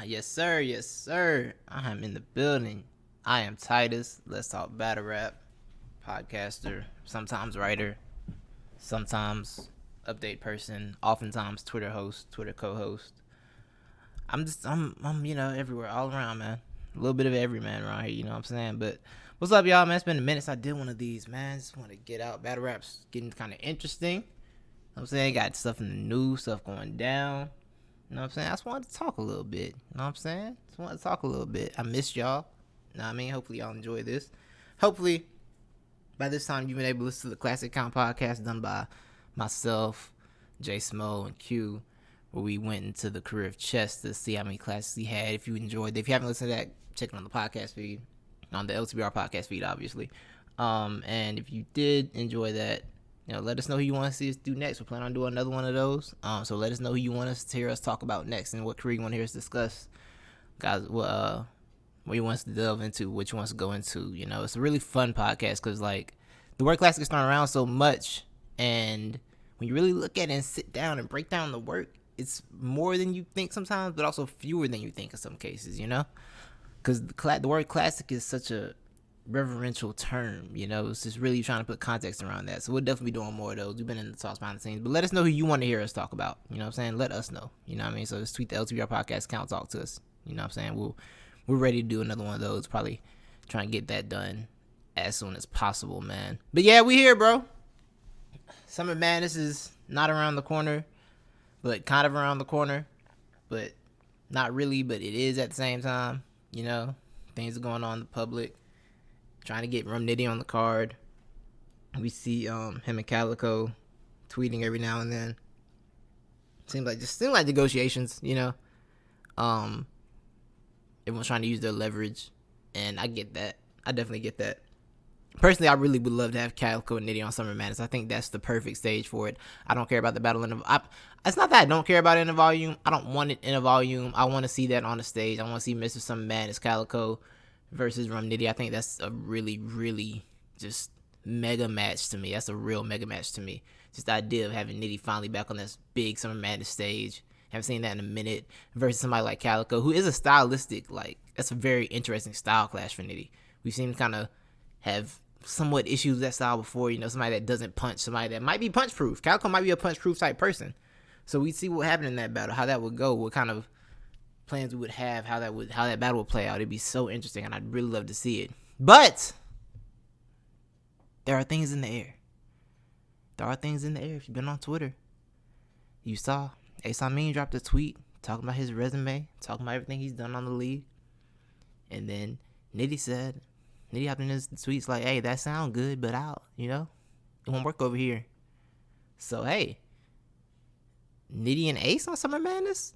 Yes, sir. Yes, sir. I am in the building. I am Titus. Let's talk battle rap. Podcaster, sometimes writer, sometimes update person, oftentimes Twitter host, Twitter co-host. I'm everywhere, all around, man. A little bit of every man around here, you know what I'm saying? But what's up, y'all, man? It's been a minute since I did one of these, man. Just want to get out. Battle rap's getting kind of interesting. You know what I'm saying? Got stuff in the news, stuff going down. You know what I'm saying? I just wanted to talk a little bit. You know what I'm saying? Just wanted to talk a little bit. I missed y'all. You know what I mean? Hopefully y'all enjoy this. Hopefully by this time you've been able to listen to the Classic Count podcast done by myself, Jay Smo, and Q, where we went into the career of chess to see how many classes he had. If you enjoyed it, if you haven't listened to that, check it on the podcast feed, on the LTBR podcast feed, obviously. And if you did enjoy that, let us know who you want to see us do next. We're planning on doing another one of those. So let us know who you want us to hear us talk about next and what career you want to hear us discuss. Guys, what you want us to delve into, what you want us to go into. It's a really fun podcast because, the word classic is thrown around so much. And when you really look at it and sit down and break down the work, it's more than you think sometimes, but also fewer than you think in some cases, Because the word classic is such a reverential term, it's just really trying to put context around that. So we'll definitely be doing more of those. We've been in the talks behind the scenes, but let us know who you want to hear us talk about. You know what I'm saying? Let us know. You know what I mean? So just tweet the LTBR podcast count, talk to us. You know what I'm saying? We're ready to do another one of those. Probably trying to get that done as soon as possible, man. But yeah, we here, bro. Summer Madness is not around the corner, but kind of around the corner, but not really, but it is at the same time. Things are going on in the public. Trying to get Nitty on the card. We see him and Calico tweeting every now and then. Seems like negotiations, Everyone's trying to use their leverage, and I get that. I definitely get that. Personally, I really would love to have Calico and Nitty on Summer Madness. I think that's the perfect stage for it. I don't care about the battle in the. It's not that I don't care about it in a volume. I don't want it in a volume. I want to see that on the stage. I want to see Mr. Summer Madness Calico versus Nitty. I think that's a really, really just mega match to me. That's a real mega match to me. Just the idea of having Nitty finally back on this big Summer Madness stage. Haven't seen that in a minute. Versus somebody like Calico, who is a stylistic, that's a very interesting style clash for Nitty. We've seen him kind of have somewhat issues with that style before. Somebody that doesn't punch, somebody that might be punch proof. Calico might be a punch proof type person. So we see what happened in that battle, how that would go, what kind of plans we would have, how that battle would play out. It'd be so interesting, and I'd really love to see it. But there are things in the air. There are things in the air. If you've been on Twitter, you saw Ace Amin dropped a tweet talking about his resume, talking about everything he's done on the league. And then Nitty hopped in his tweets like, hey, that sound good, but it won't work over here. So, hey, Nitty and Ace on Summer Madness?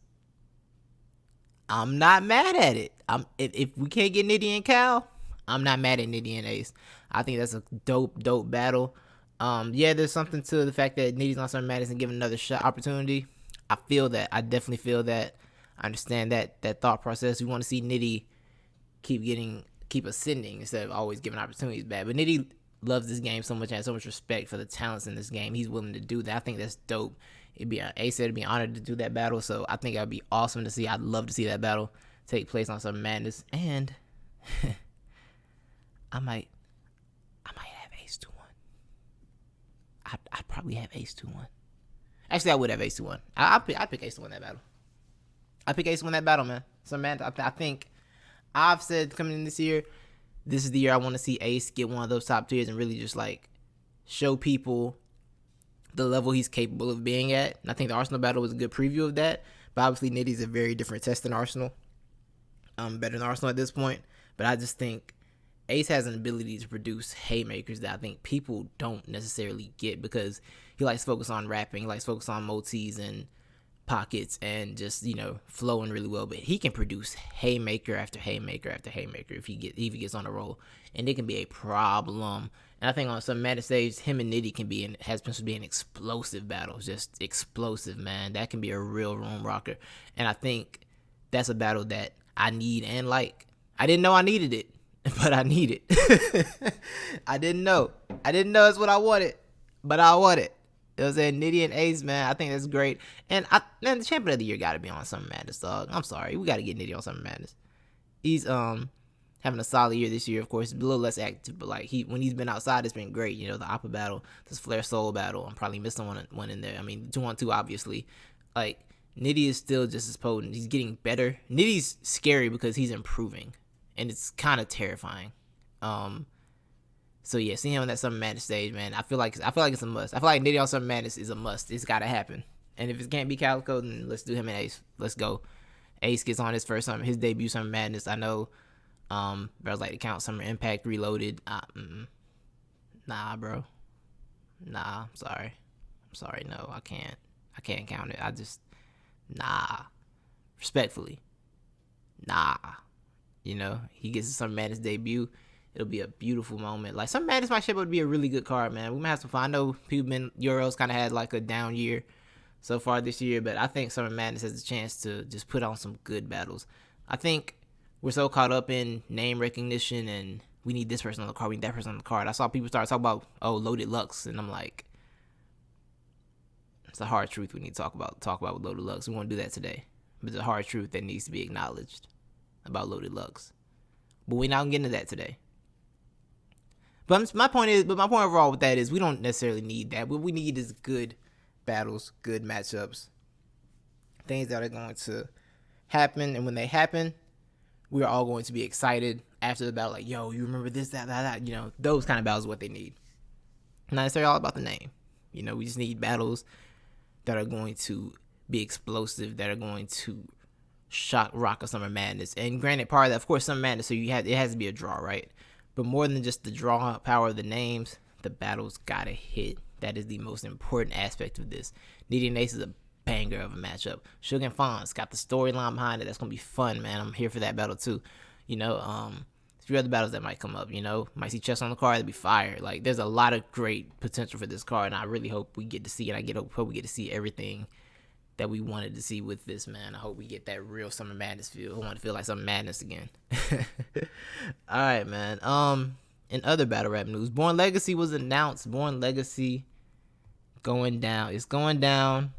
I'm not mad at it. If we can't get Nitty and Cal, I'm not mad at Nitty and Ace. I think that's a dope battle. There's something to the fact that Nitty's on Summer Madness and given another shot opportunity. I feel that. I definitely feel that. I understand that thought process. We want to see Nitty keep ascending instead of always giving opportunities back. But Nitty loves this game so much and has so much respect for the talents in this game. He's willing to do that. I think that's dope. Ace said it'd be honored to do that battle, so I think that'd be awesome to see. I'd love to see that battle take place on Summer Madness, and I might have Ace 2-1. I'd probably have Ace 2-1. Actually, I would have Ace 2-1. I'd pick Ace to win that battle. I pick Ace to win that battle, man. So, man, I think I've said coming in this year, this is the year I want to see Ace get one of those top tiers and really just show people the level he's capable of being at. And I think the Arsenal battle was a good preview of that. But obviously, Nitty's a very different test than Arsenal. Better than Arsenal at this point. But I just think Ace has an ability to produce haymakers that I think people don't necessarily get because he likes to focus on rapping. He likes to focus on motifs and pockets and just, flowing really well. But he can produce haymaker after haymaker after haymaker if he gets on a roll. And it can be a problem. And I think on some Madness stage, him and Nitty has been to be an explosive battle. Just explosive, man. That can be a real room rocker. And I think that's a battle that I need and like. I didn't know I needed it, but I need it. I didn't know it's what I wanted, but I want it. know what I'm saying? Nitty and Ace, man. I think that's great. And man, the champion of the year got to be on Summer Madness, dog. I'm sorry. We got to get Nitty on Summer Madness. He's having a solid year this year, of course. He's a little less active, but like when he's been outside, it's been great. You know, the Appa battle, this Flare Soul battle. I'm probably missing one in there. I mean, 2-on-2, obviously. Like, Nitty is still just as potent. He's getting better. Nitty's scary because he's improving, and it's kind of terrifying. So yeah, seeing him on that Summer Madness stage, man, I feel like it's a must. I feel like Nitty on Summer Madness is a must. It's got to happen. And if it can't be Calico, then let's do him and Ace. Let's go. Ace gets on his debut Summer Madness. I know, bros like to count Summer Impact Reloaded. Nah, bro. Nah, I'm sorry. No, I can't count it. Nah. Respectfully. Nah. You know, he gets his Summer Madness debut. It'll be a beautiful moment. Like, Summer Madness might shape up to be a really good card, man. We might have some fun. I know Euros kind of had like a down year so far this year, but I think Summer Madness has a chance to just put on some good battles. I think we're so caught up in name recognition and we need this person on the card, we need that person on the card. I saw people start talking about, Loaded Lux, and I'm like, it's a hard truth we need to talk about with Loaded Lux. We want to do that today. But it's a hard truth that needs to be acknowledged about Loaded Lux. But we're not going to get into that today. But my point overall with that is we don't necessarily need that. What we need is good battles, good matchups, things that are going to happen. And when they happen, we're all going to be excited after the battle. Like, yo, you remember this, that. You know, those kind of battles are what they need. Not necessarily all about the name. You know, we just need battles that are going to be explosive, that are going to rock a Summer Madness. And granted, part of that, of course, Summer Madness, so it has to be a draw, right? But more than just the draw power of the names, the battles gotta hit. That is the most important aspect of this. Nitty and Ace is a banger of a matchup. Suge and Fonz got the storyline behind it. That's gonna be fun, man. I'm here for that battle too. You know, a few other battles that might come up. You know, might see Chess on the card. That'd be fire. Like, there's a lot of great potential for this card, and I really hope we get to see it. Hope we get to see everything that we wanted to see with this, man. I hope we get that real Summer Madness feel. I want to feel like Summer Madness again. All right, man. In other battle rap news, Born Legacy was announced. Born Legacy going down. It's going down.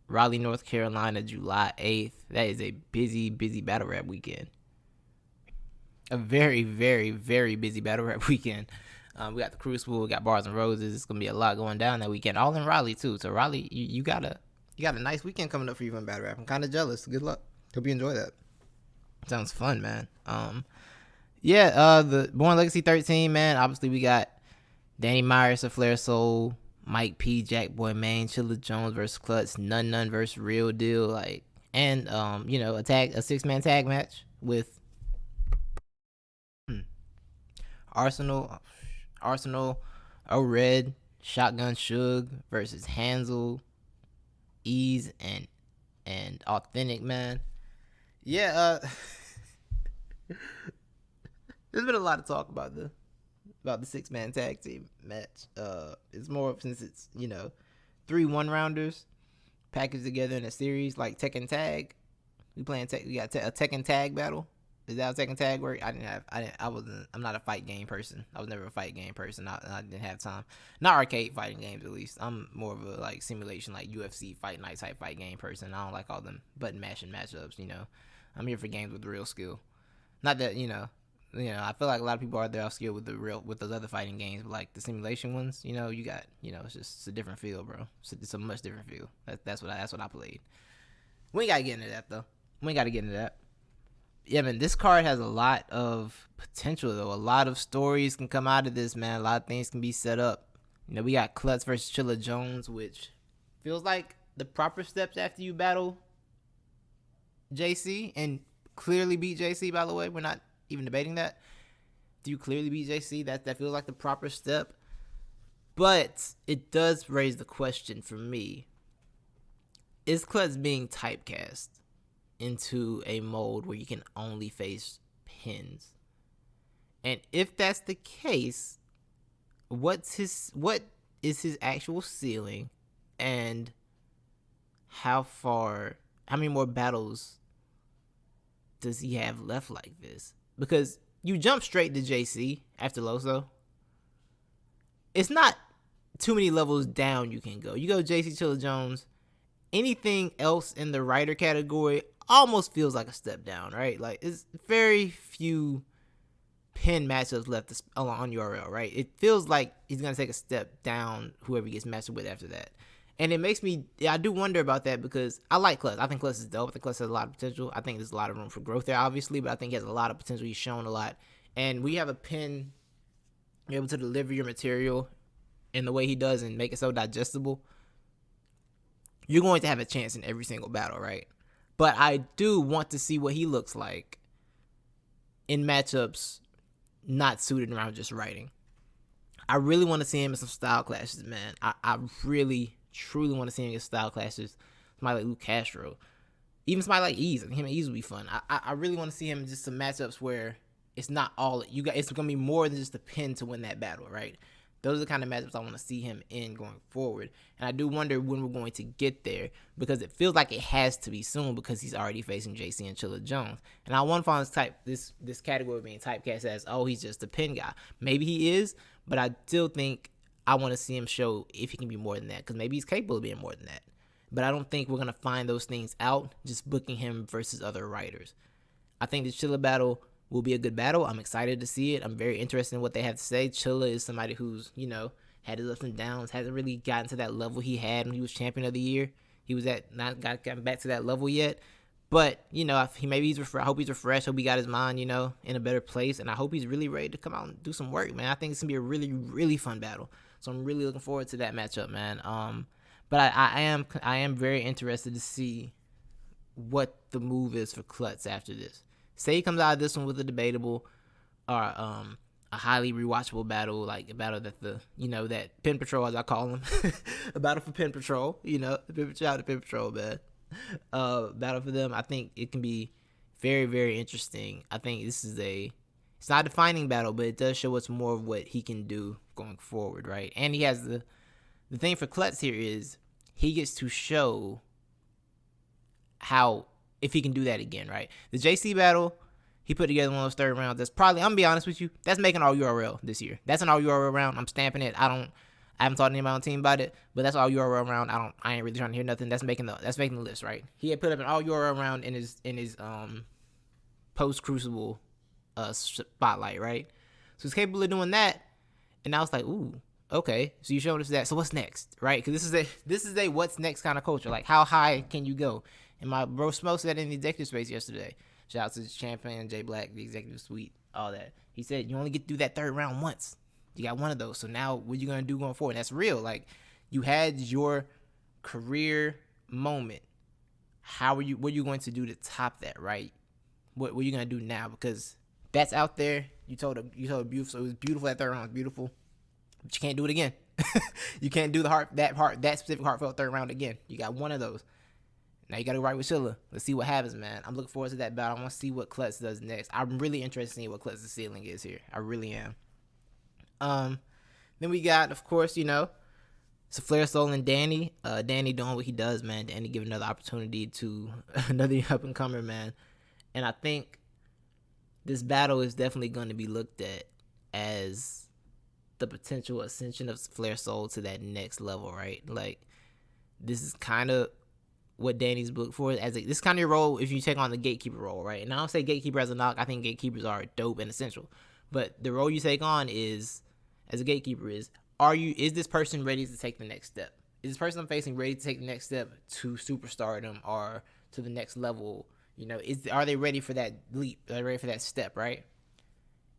Raleigh, North Carolina, July 8th. That is a busy, busy battle rap weekend. A very, very, very busy battle rap weekend. We got the Crucible, we got Bars and Roses. It's gonna be a lot going down that weekend. All in Raleigh too. So Raleigh, you got a nice weekend coming up for you in battle rap. I'm kind of jealous. Good luck. Hope you enjoy that. Sounds fun, man. The Born Legacy 13, man. Obviously, we got Danny Myers of Flare Soul, Mike P, Jack Boy Main, Chilla Jones versus Klutz, None versus Real Deal, like, and a 6-man tag match with Arsenal, Red, Shotgun Suge versus Hansel, Ease, and Authentic, man. Yeah, there's been a lot of talk about the 6-man tag team match. It's more since it's 3 1-rounders packaged together in a series like Tekken Tag. We got a Tekken Tag battle. Is that how Tekken Tag work? I'm not a fight game person. I was never a fight game person. I didn't have time. Not arcade fighting games, at least. I'm more of a like simulation, like UFC Fight Night type fight game person. I don't like all them button mashing matchups. I'm here for games with real skill. Not that I feel like a lot of people are there off skill with those other fighting games, but like the simulation ones, you got it's a different feel, bro. It's a much different feel. That's what I played. We ain't gotta get into that though. Yeah, man, this card has a lot of potential, though. A lot of stories can come out of this, man. A lot of things can be set up. We got Klutz versus Chilla Jones, which feels like the proper steps after you battle JC and clearly beat JC, by the way. We're not even debating that. Do you clearly beat JC? That feels like the proper step. But it does raise the question for me. Is Klutz being typecast into a mold where you can only face pins? And if that's the case, what is his actual ceiling, and how many more battles does he have left like this? Because you jump straight to JC after Loso. It's not too many levels down you can go. You go JC Chilla Jones, anything else in the writer category almost feels like a step down, right? Like, it's very few pin matchups left on URL, right? It feels like he's going to take a step down whoever he gets matched with after that. And it makes me, I do wonder about that because I like Klutz. I think Klutz is dope. I think Klutz has a lot of potential. I think there's a lot of room for growth there, obviously, but I think he has a lot of potential. He's shown a lot. And we have a pin, you're able to deliver your material in the way he does and make it so digestible. You're going to have a chance in every single battle, right? But I do want to see what he looks like in matchups not suited around just writing. I really want to see him in some style clashes, man. I really, truly want to see him in style clashes. Somebody like Luke Castro. Even somebody like Ease. I think him and Ease would be fun. I really want to see him in just some matchups where it's not all you got. It's going to be more than just a pin to win that battle, right? Those are the kind of matchups I want to see him in going forward. And I do wonder when we're going to get there because it feels like it has to be soon because he's already facing JC and Chilla Jones. And I want to find this category being typecast as, oh, he's just a pin guy. Maybe he is, but I still think I want to see him show if he can be more than that because maybe he's capable of being more than that. But I don't think we're going to find those things out just booking him versus other writers. I think the Chilla battle will be a good battle. I'm excited to see it. I'm very interested in what they have to say. Chilla is somebody who's, had his ups and downs, hasn't really gotten to that level he had when he was champion of the year. He was not gotten back to that level yet. But, maybe I hope he's refreshed. Hope he got his mind, in a better place. And I hope he's really ready to come out and do some work, man. I think it's going to be a really, really fun battle. So I'm really looking forward to that matchup, man. But I am very interested to see what the move is for Klutz after this. Say he comes out of this one with a debatable or a highly rewatchable battle, like a battle that that Pin Patrol, as I call him, a battle for Pin Patrol, the Pin Patrol, man. Battle for them. I think it can be very, very interesting. I think this is it's not a defining battle, but it does show us more of what he can do going forward, right? And he has the thing for Klutz here is he gets to show how, if he can do that again, right? The JC battle, he put together one of those third rounds. That's probably, I'm gonna be honest with you, that's making all URL this year. That's an all URL round. I'm stamping it. I haven't talked to anybody on the team about it, but that's all URL round. I ain't really trying to hear nothing. That's making the list, right? He had put up an all URL round in his post Crucible spotlight, right? So he's capable of doing that, and I was like, ooh, okay. So you showed us that. So what's next, right? Because this is a what's next kind of culture. Like, how high can you go? And my bro Smoke said in the executive space yesterday. Shout out to the champion, Jay Black, the executive suite, all that. He said you only get to do that third round once. You got one of those. So now what are you going to do going forward? And that's real. Like, you had your career moment. What are you going to do to top that, right? What are you going to do now? Because that's out there. You told a beautiful. So it was beautiful. That third round was beautiful. But you can't do it again. You can't do that specific heartfelt third round again. You got one of those. Now you got to ride with Chilla. Let's see what happens, man. I'm looking forward to that battle. I want to see what Klutz does next. I'm really interested in seeing what Klutz's ceiling is here. I really am. Then we got, of course, it's Flare Soul and Danny. Danny doing what he does, man. Danny giving another opportunity to another up-and-comer, man. And I think this battle is definitely going to be looked at as the potential ascension of Flare Soul to that next level, right? Like, this is kind of what Danny's booked for. This kind of your role if you take on the gatekeeper role, right? And I don't say gatekeeper as a knock. I think gatekeepers are dope and essential. But the role you take on is, as a gatekeeper, is this person ready to take the next step? Is this person I'm facing ready to take the next step to superstardom or to the next level? Are they ready for that leap? Are they ready for that step, right?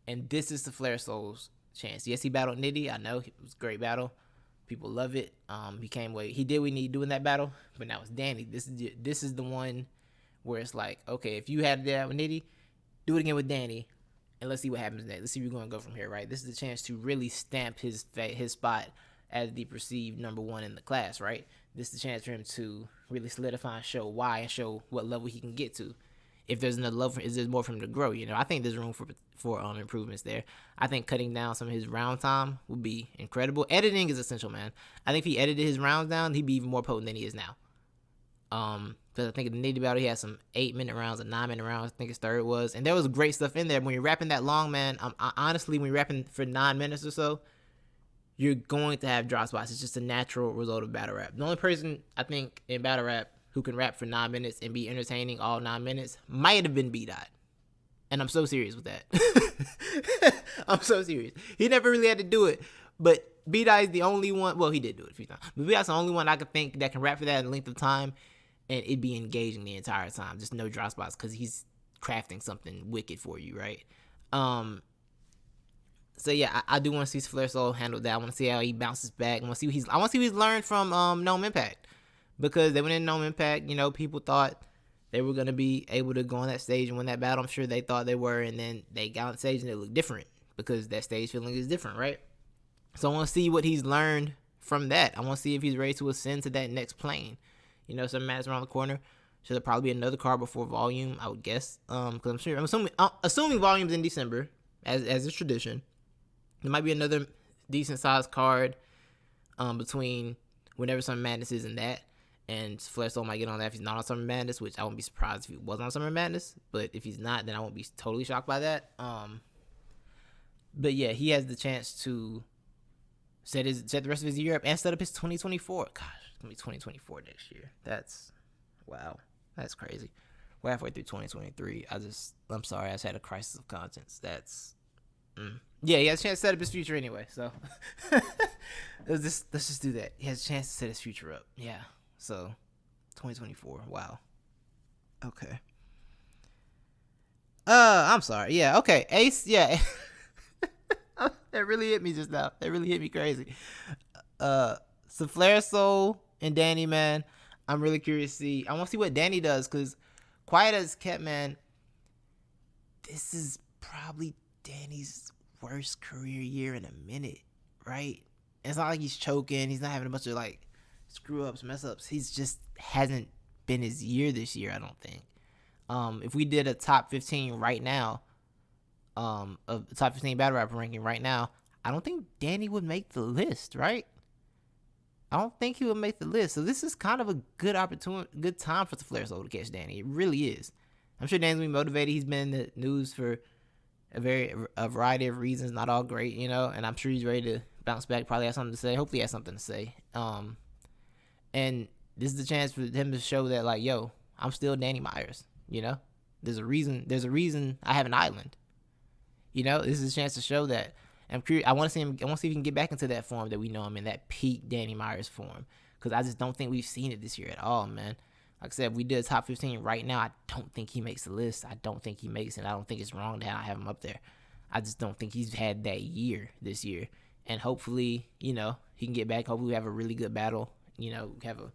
And this is the Flare Soul's chance. Yes, he battled Nitty. I know it was a great battle. People love it. He did what he needed to do in that battle. But now it's Danny. This is the one where it's like, okay, if you had that with Nitty, do it again with Danny, and let's see what happens next. Let's see where we're gonna go from here, right? This is the chance to really stamp his spot as the perceived number one in the class, right? This is the chance for him to really solidify and show why and show what level he can get to. If there's another level, is there more for him to grow? I think there's room for improvements there. I think cutting down some of his round time would be incredible. Editing is essential, man. I think if he edited his rounds down, he'd be even more potent than he is now. Because I think in the Nitty battle, he had some 8-minute rounds and 9-minute rounds. I think his third was, and there was great stuff in there. When you're rapping that long, man, honestly, when you're rapping for 9 minutes or so, you're going to have drop spots. It's just a natural result of battle rap. The only person I think in battle rap who can rap for 9 minutes and be entertaining all 9 minutes might have been B Dot. And I'm so serious with that. I'm so serious. He never really had to do it, but B Dot is the only one. Well, he did do it a few times, but B Dot's the only one I could think that can rap for that length of time and it be engaging the entire time. Just no drop spots because he's crafting something wicked for you, right? So yeah, I do want to see Flare Soul handle that. I want to see how he bounces back. I want to see what he's learned from Gnome Impact, because they went in Gnome Impact. You know, people thought they were gonna be able to go on that stage and win that battle. I'm sure they thought they were, and then they got on stage and it looked different because that stage feeling is different, right? So I want to see what he's learned from that. I want to see if he's ready to ascend to that next plane. You know, some matches around the corner. Should there probably be another card before Volume? I would guess. Because I'm assuming Volume's in December, as is tradition. There might be another decent sized card between whenever Summer Madness is and that. And Flare Soul might get on that if he's not on Summer Madness, which I wouldn't be surprised if he was on Summer Madness. But if he's not, then I won't be totally shocked by that. But yeah, he has the chance to set the rest of his year up and set up his 2024. Gosh, it's gonna be 2024 next year. That's wow. That's crazy. We're halfway through 2023. I'm sorry, I just had a crisis of conscience. Yeah, he has a chance to set up his future anyway. So let's just do that. He has a chance to set his future up. Yeah. So 2024. Wow. Okay. I'm sorry. Yeah. Okay. Ace. Yeah. That really hit me just now. That really hit me crazy. So Flare Soul and Danny, man. I'm really curious to see. I want to see what Danny does, because Quiet as Kept, man, this is probably Danny's worst career year in a minute, right? It's not like he's choking. He's not having a bunch of like screw ups, mess ups. He's just hasn't been his year this year, I don't think. If we did a top 15 right now, a top 15 battle rapper ranking right now, I don't think Danny would make the list, right? I don't think he would make the list. So this is kind of a good opportunity, good time for the Flare Soul to catch Danny. It really is. I'm sure Danny's gonna be motivated. He's been in the news for a variety of reasons, not all great, you know. And I'm sure he's ready to bounce back. Probably has something to say. Hopefully, he has something to say. And this is the chance for him to show that, like, yo, I'm still Danny Myers. You know, there's a reason I have an island. You know, this is a chance to show that. I'm curious. I want to see him. I want to see if he can get back into that form that we know him in, that peak Danny Myers form. Because I just don't think we've seen it this year at all, man. Like I said, if we did a top 15 right now, I don't think he makes the list. I don't think he makes it. I don't think it's wrong to have him up there. I just don't think he's had that year this year. And hopefully, you know, he can get back. Hopefully we have a really good battle. You know, have a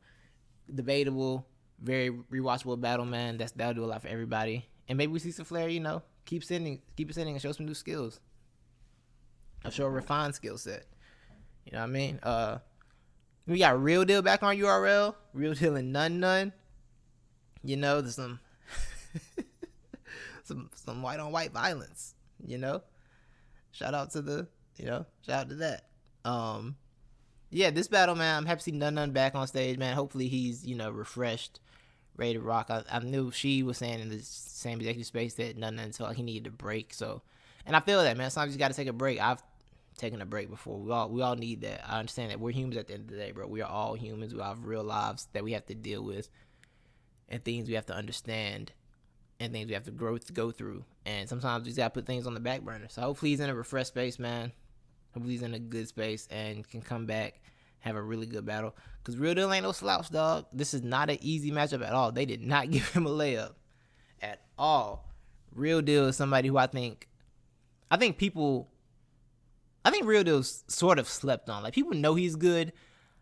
debatable, very rewatchable battle, man. That'll do a lot for everybody. And maybe we see some Flare, you know, keep ascending and show some new skills. I'll show a refined skill set. You know what I mean? We got Real Deal back on URL. Real Deal and None. You know, there's some some white on white violence. You know, shout out to that. Yeah, this battle, man. I'm happy to see None back on stage, man. Hopefully he's, you know, refreshed, ready to rock. I knew she was saying in the same executive space that None felt like he needed a break. So, and I feel that, man. Sometimes you got to take a break. I've taken a break before. We all need that. I understand that we're humans at the end of the day, bro. We are all humans. We all have real lives that we have to deal with, and things we have to understand, and things we have to go through. And sometimes we just gotta put things on the back burner. So hopefully he's in a refreshed space, man. Hopefully he's in a good space and can come back, have a really good battle. Because Real Deal ain't no slouch, dog. This is not an easy matchup at all. They did not give him a layup at all. Real Deal is somebody who I think Real Deal's sort of slept on. Like, people know he's good,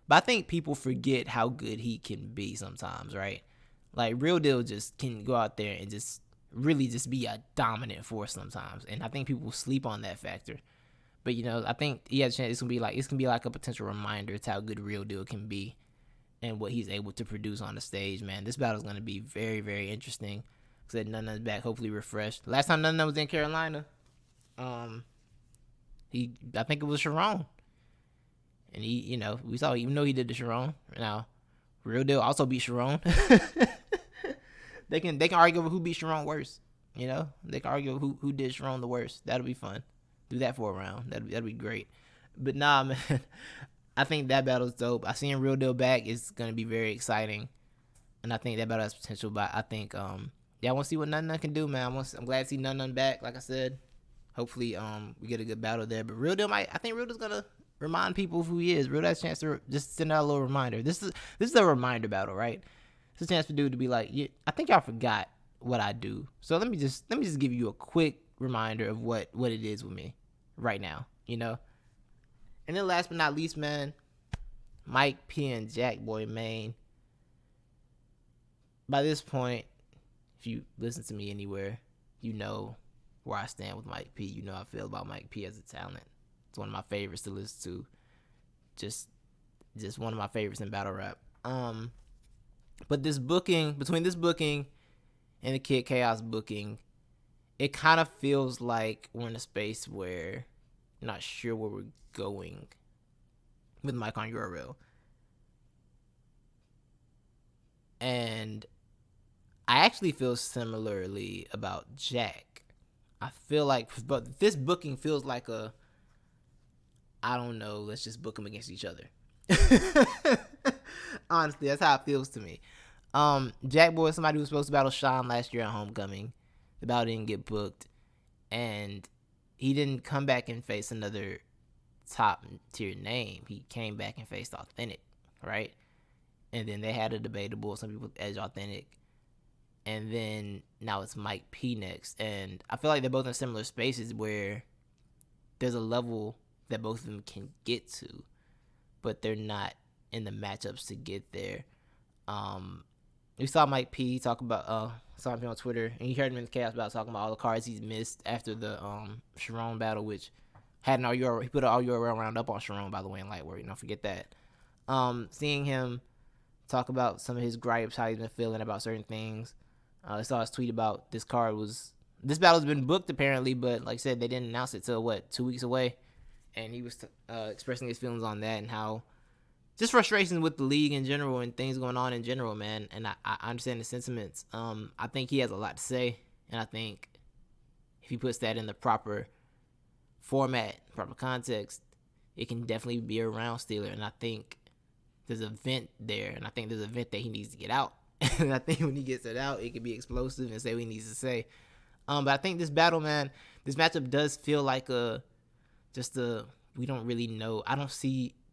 but I think people forget how good he can be sometimes, right? Like, Real Deal just can go out there and just really just be a dominant force sometimes. And I think people sleep on that factor. But, you know, I think he has a chance. It's gonna be like a potential reminder to how good Real Deal can be and what he's able to produce on the stage, man. This battle's gonna be very, very interesting. Said Nunna's back, hopefully refreshed. Last time Nunna was in Carolina, I think it was Sharon. And he, you know, we saw, even though he did the Sharon. Now, Real Deal also beat Sharon. They can argue over who beat Sharon worse. You know, they can argue who did Sharon the worst. That'll be fun. Do that for a round. That'll be great. But nah, man, I think that battle's dope. I seen Real Deal back. It's gonna be very exciting, and I think that battle has potential. But I think yeah, I want to see what None can do, man. I'm glad to see None back. Like I said, hopefully we get a good battle there. But Real Deal I think Real Deal's gonna remind people of who he is. Real Deal has a chance to just send out a little reminder. This is a reminder battle, right? It's a chance for dude to be like, yeah, I think y'all forgot what I do. So let me just give you a quick reminder of what it is with me right now, you know. And then last but not least, man, Mike P and Jack Boy Maine. By this point, if you listen to me anywhere, you know where I stand with Mike P. You know how I feel about Mike P as a talent. It's one of my favorites to listen to. Just one of my favorites in battle rap. But this booking, between this booking and the Kid Chaos booking, it kind of feels like we're in a space where I'm not sure where we're going with Mike on URL. And I actually feel similarly about Jack. I feel like, but this booking feels like I don't know, let's just book them against each other. Honestly, that's how it feels to me. Jack Boy is somebody who was supposed to battle Sean last year at Homecoming. The battle didn't get booked, and he didn't come back and face another top tier name. He came back and faced Authentic, right? And then they had a debatable. Some people edge Authentic, and then now it's Mike P next. And I feel like they're both in similar spaces where there's a level that both of them can get to, but they're not in the matchups to get there. We saw Mike P talk about saw him on Twitter, and you heard him in the Chaos Battle talking about all the cards he's missed after the Sharon battle, which had an all-URL. He put an all-URL round up on Sharon, by the way, in Lightwork. Don't forget that. Seeing him talk about some of his gripes, how he's been feeling about certain things. I saw his tweet about this battle's been booked apparently, but like I said, they didn't announce it till 2 weeks away, and he was expressing his feelings on that and how just frustrations with the league in general and things going on in general, man. And I understand the sentiments. I think he has a lot to say, and I think if he puts that in the proper format, proper context, it can definitely be a round stealer. And I think there's a vent there, and I think there's a vent that he needs to get out. And I think when he gets it out, it can be explosive and say what he needs to say. But I think this battle, man, this matchup does feel like we don't really know.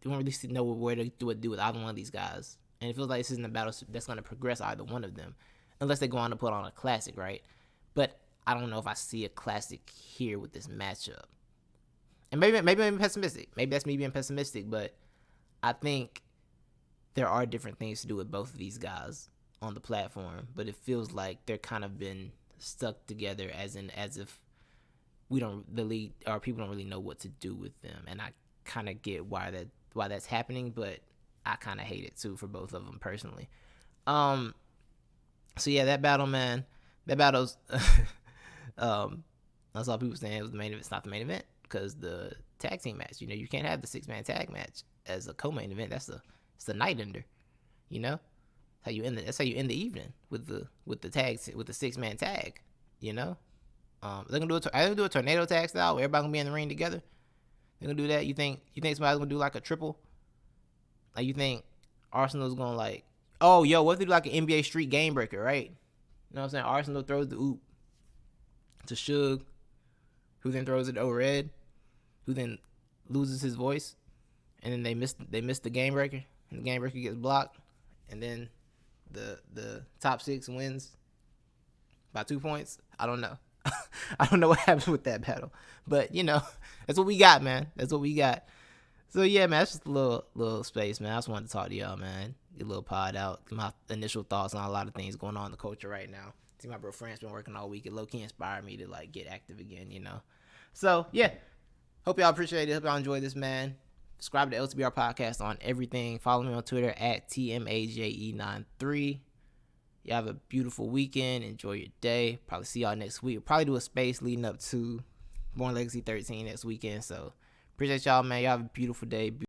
We don't really know where to do with either one of these guys. And it feels like this isn't a battle that's going to progress either one of them. Unless they go on to put on a classic, right? But I don't know if I see a classic here with this matchup. And maybe I'm pessimistic. Maybe that's me being pessimistic. But I think there are different things to do with both of these guys on the platform. But it feels like they're kind of been stuck together as if the league or people don't really know what to do with them. And I kind of get why that's happening, but I kind of hate it too for both of them personally. So yeah, that battle, man, that battle's I saw people saying it was the main event. It's not the main event because the tag team match, you can't have the 6-man tag match as a co-main event. It's the night ender, that's how you end the evening with the 6-man tag, they're gonna do a tornado tag style where everybody gonna be in the ring together. They're gonna do that. You think somebody's gonna do like a triple? Like, you think Arsenal's gonna like, oh, yo, what if they do like an NBA Street game breaker, right? You know what I'm saying? Arsenal throws the oop to Suge, who then throws it to O-Red, who then loses his voice, and then they miss the game breaker, and the game breaker gets blocked, and then the top 6 wins by 2 points. I don't know. I don't know what happens with that battle, but that's what we got, man. That's what we got. So yeah, man, that's just a little space, man. I just wanted to talk to y'all, man. Get a little pod out, my initial thoughts on a lot of things going on in the culture right now. See, my bro Frank's been working all week. It low-key inspired me to like get active again, So yeah, hope y'all appreciate it. Hope y'all enjoy this, man. Subscribe to LTBR podcast on everything. Follow me on Twitter at TMAJE93. Y'all have a beautiful weekend. Enjoy your day. Probably see y'all next week. We'll probably do a space leading up to Born Legacy 13 next weekend. So appreciate y'all, man. Y'all have a beautiful day.